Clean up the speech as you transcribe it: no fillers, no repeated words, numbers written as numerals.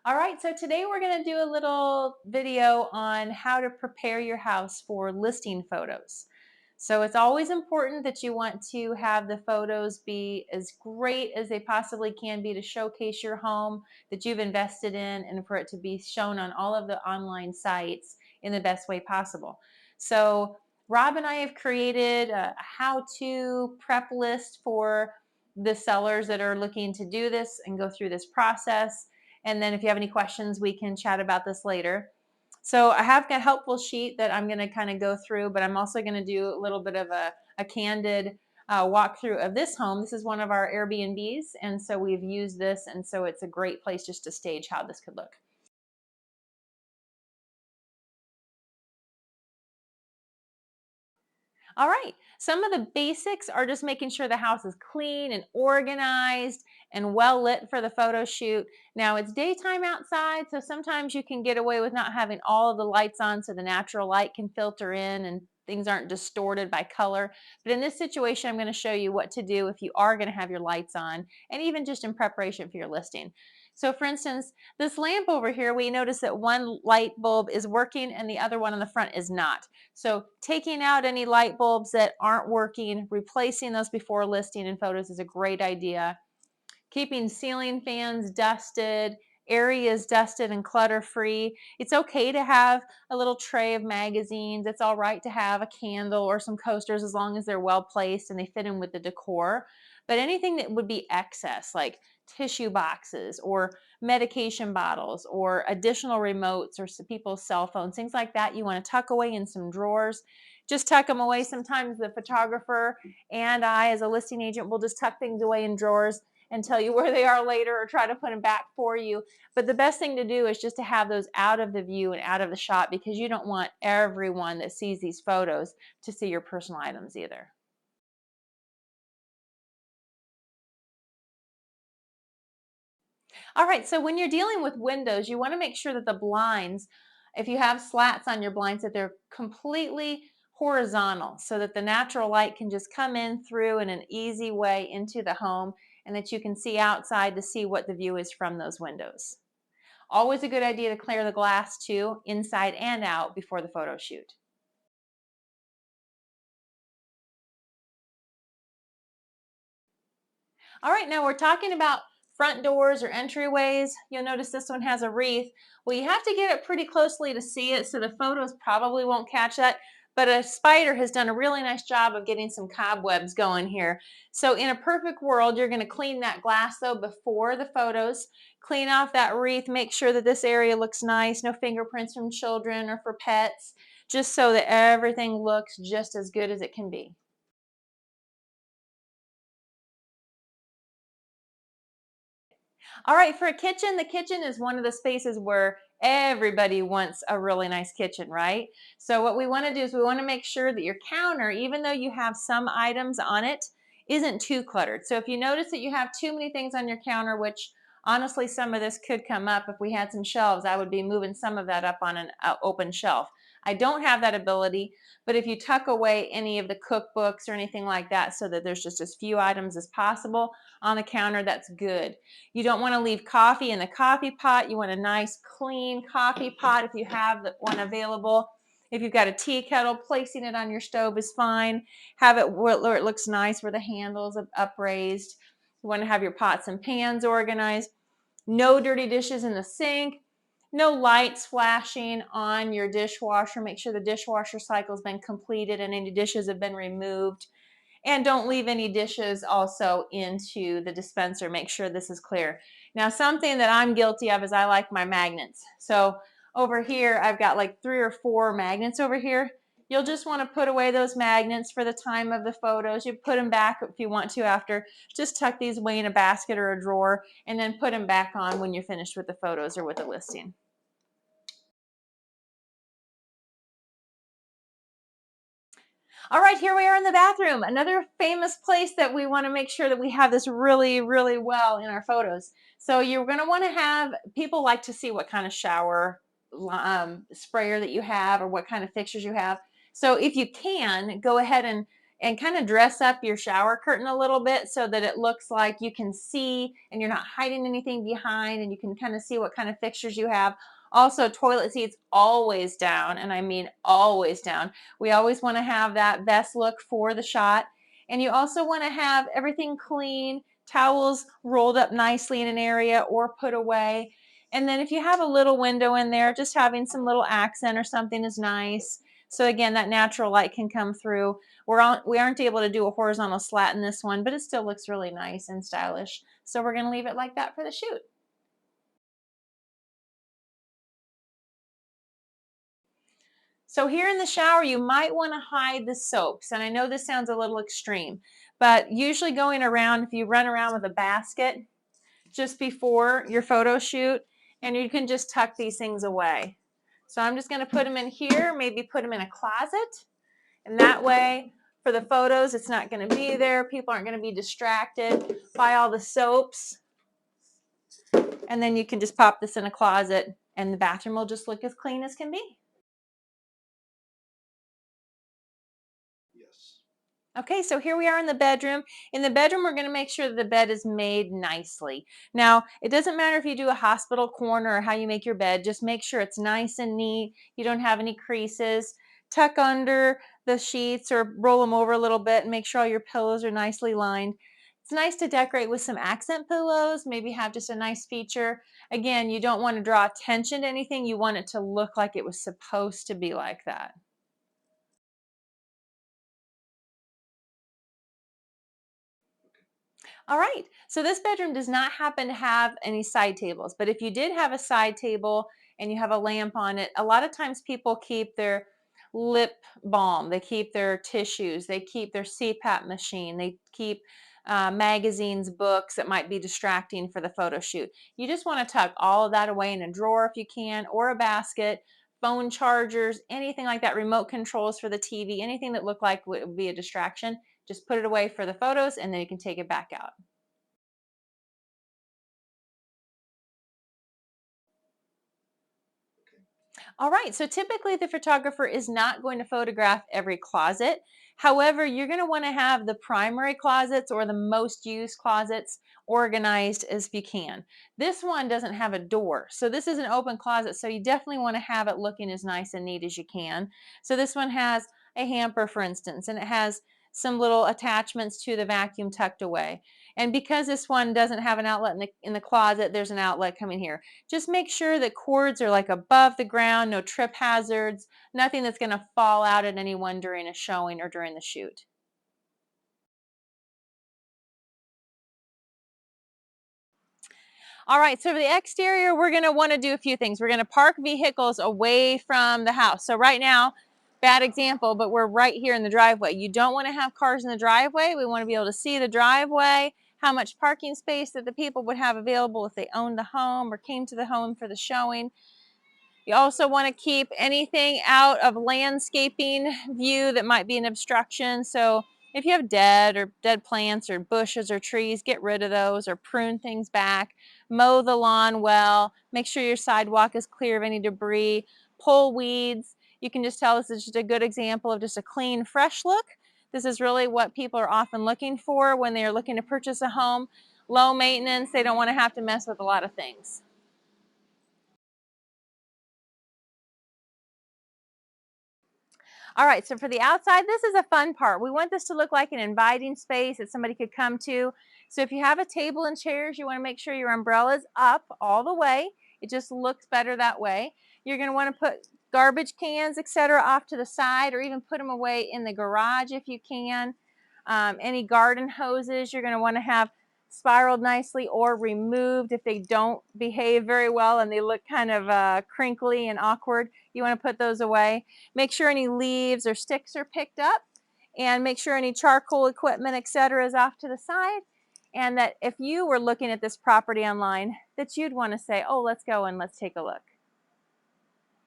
All right, so today we're going to do a little video on how to prepare your house for listing photos. So it's always important that you want to have the photos be as great as they possibly can be to showcase your home that you've invested in and for it to be shown on all of the online sites in the best way possible. So Rob and I have created a how-to prep list for the sellers that are looking to do this and go through this process. And then if you have any questions, we can chat about this later. So I have a helpful sheet that I'm going to kind of go through, but I'm also going to do a little bit of a candid walkthrough of this home. This is one of our Airbnbs, and so we've used this, and so it's a great place just to stage how this could look. All right, some of the basics are just making sure the house is clean and organized and well lit for the photo shoot. Now it's daytime outside, so sometimes you can get away with not having all of the lights on so the natural light can filter in and things aren't distorted by color. But in this situation, I'm going to show you what to do if you are going to have your lights on and even just in preparation for your listing. So for instance, this lamp over here, we notice that one light bulb is working and the other one on the front is not. So taking out any light bulbs that aren't working, replacing those before listing in photos is a great idea. Keeping ceiling fans dusted, areas dusted and clutter free. It's okay to have a little tray of magazines. It's all right to have a candle or some coasters as long as they're well placed and they fit in with the decor. But anything that would be excess, like tissue boxes or medication bottles or additional remotes or people's cell phones, things like that, you want to tuck away in some drawers. Just tuck them away. Sometimes the photographer and I, as a listing agent, will just tuck things away in drawers and tell you where they are later or try to put them back for you. But the best thing to do is just to have those out of the view and out of the shot, because you don't want everyone that sees these photos to see your personal items either. All right, so when you're dealing with windows, you want to make sure that the blinds, if you have slats on your blinds, that they're completely horizontal so that the natural light can just come in through in an easy way into the home and that you can see outside to see what the view is from those windows. Always a good idea to clear the glass too, inside and out, before the photo shoot. All right, now we're talking about front doors or entryways. You'll notice this one has a wreath. Well, you have to get it pretty closely to see it, so the photos probably won't catch that. But a spider has done a really nice job of getting some cobwebs going here. So in a perfect world, you're going to clean that glass though before the photos. Clean off that wreath, make sure that this area looks nice, no fingerprints from children or for pets, just so that everything looks just as good as it can be. All right, for a kitchen, the kitchen is one of the spaces where everybody wants a really nice kitchen, right? So what we want to do is we want to make sure that your counter, even though you have some items on it, isn't too cluttered. So if you notice that you have too many things on your counter, which honestly some of this could come up if we had some shelves, I would be moving some of that up on an open shelf. I don't have that ability, but if you tuck away any of the cookbooks or anything like that so that there's just as few items as possible on the counter, that's good. You don't want to leave coffee in the coffee pot. You want a nice clean coffee pot if you have one available. If you've got a tea kettle, placing it on your stove is fine. Have it where it looks nice, where the handle's upraised. You want to have your pots and pans organized. No dirty dishes in the sink. No lights flashing on your dishwasher. Make sure the dishwasher cycle's been completed and any dishes have been removed. And don't leave any dishes also into the dispenser. Make sure this is clear. Now, something that I'm guilty of is I like my magnets. So over here, I've got like 3 or 4 magnets over here. You'll just want to put away those magnets for the time of the photos. You put them back if you want to after. Just tuck these away in a basket or a drawer and then put them back on when you're finished with the photos or with the listing. All right, here we are in the bathroom. Another famous place that we want to make sure that we have this really, really well in our photos. So you're going to want to have, people like to see what kind of shower sprayer that you have or what kind of fixtures you have. So if you can, go ahead and and kind of dress up your shower curtain a little bit so that it looks like you can see and you're not hiding anything behind, and you can kind of see what kind of fixtures you have. Also, toilet seats always down, and I mean always down. We always want to have that best look for the shot. And you also want to have everything clean, towels rolled up nicely in an area or put away. And then if you have a little window in there, just having some little accent or something is nice. So again, that natural light can come through. We aren't able to do a horizontal slat in this one, but it still looks really nice and stylish. So we're going to leave it like that for the shoot. So here in the shower, you might want to hide the soaps. And I know this sounds a little extreme, but usually going around, if you run around with a basket just before your photo shoot, and you can just tuck these things away. So I'm just going to put them in here, maybe put them in a closet. And that way, for the photos, it's not going to be there. People aren't going to be distracted by all the soaps. And then you can just pop this in a closet, and the bathroom will just look as clean as can be. Okay, so here we are in the bedroom. In the bedroom, we're going to make sure that the bed is made nicely. Now, it doesn't matter if you do a hospital corner or how you make your bed. Just make sure it's nice and neat. You don't have any creases. Tuck under the sheets or roll them over a little bit and make sure all your pillows are nicely lined. It's nice to decorate with some accent pillows, maybe have just a nice feature. Again, you don't want to draw attention to anything. You want it to look like it was supposed to be like that. All right, so this bedroom does not happen to have any side tables, but if you did have a side table and you have a lamp on it, a lot of times people keep their lip balm, they keep their tissues, they keep their CPAP machine, they keep magazines, books that might be distracting for the photo shoot. You just want to tuck all of that away in a drawer if you can, or a basket, phone chargers, anything like that, remote controls for the TV, anything that looked like would be a distraction. Just put it away for the photos and then you can take it back out. All right, so typically the photographer is not going to photograph every closet. However, you're going to want to have the primary closets or the most used closets organized as you can. This one doesn't have a door, so this is an open closet, so you definitely want to have it looking as nice and neat as you can. So this one has a hamper, for instance, and it has some little attachments to the vacuum tucked away. And because this one doesn't have an outlet in the closet, there's an outlet coming here. Just make sure that cords are like above the ground, no trip hazards, nothing that's going to fall out at anyone during a showing or during the shoot. All right, so for the exterior, we're going to want to do a few things. We're going to park vehicles away from the house. So right now, bad example, but we're right here in the driveway. You don't want to have cars in the driveway. We want to be able to see the driveway, how much parking space that the people would have available if they owned the home or came to the home for the showing. You also want to keep anything out of landscaping view that might be an obstruction. So if you have dead plants or bushes or trees, get rid of those or prune things back. Mow the lawn well. Make sure your sidewalk is clear of any debris. Pull weeds. You can just tell this is just a good example of just a clean, fresh look. This is really what people are often looking for when they're looking to purchase a home. Low maintenance. They don't want to have to mess with a lot of things. All right, so for the outside, this is a fun part. We want this to look like an inviting space that somebody could come to. So if you have a table and chairs, you want to make sure your umbrella's up all the way. It just looks better that way. You're going to want to put garbage cans, etc., off to the side, or even put them away in the garage if you can. Any garden hoses you're going to want to have spiraled nicely or removed if they don't behave very well and they look kind of crinkly and awkward. You want to put those away. Make sure any leaves or sticks are picked up, and make sure any charcoal equipment, etc., is off to the side. And that if you were looking at this property online, that you'd want to say, oh, let's go and let's take a look.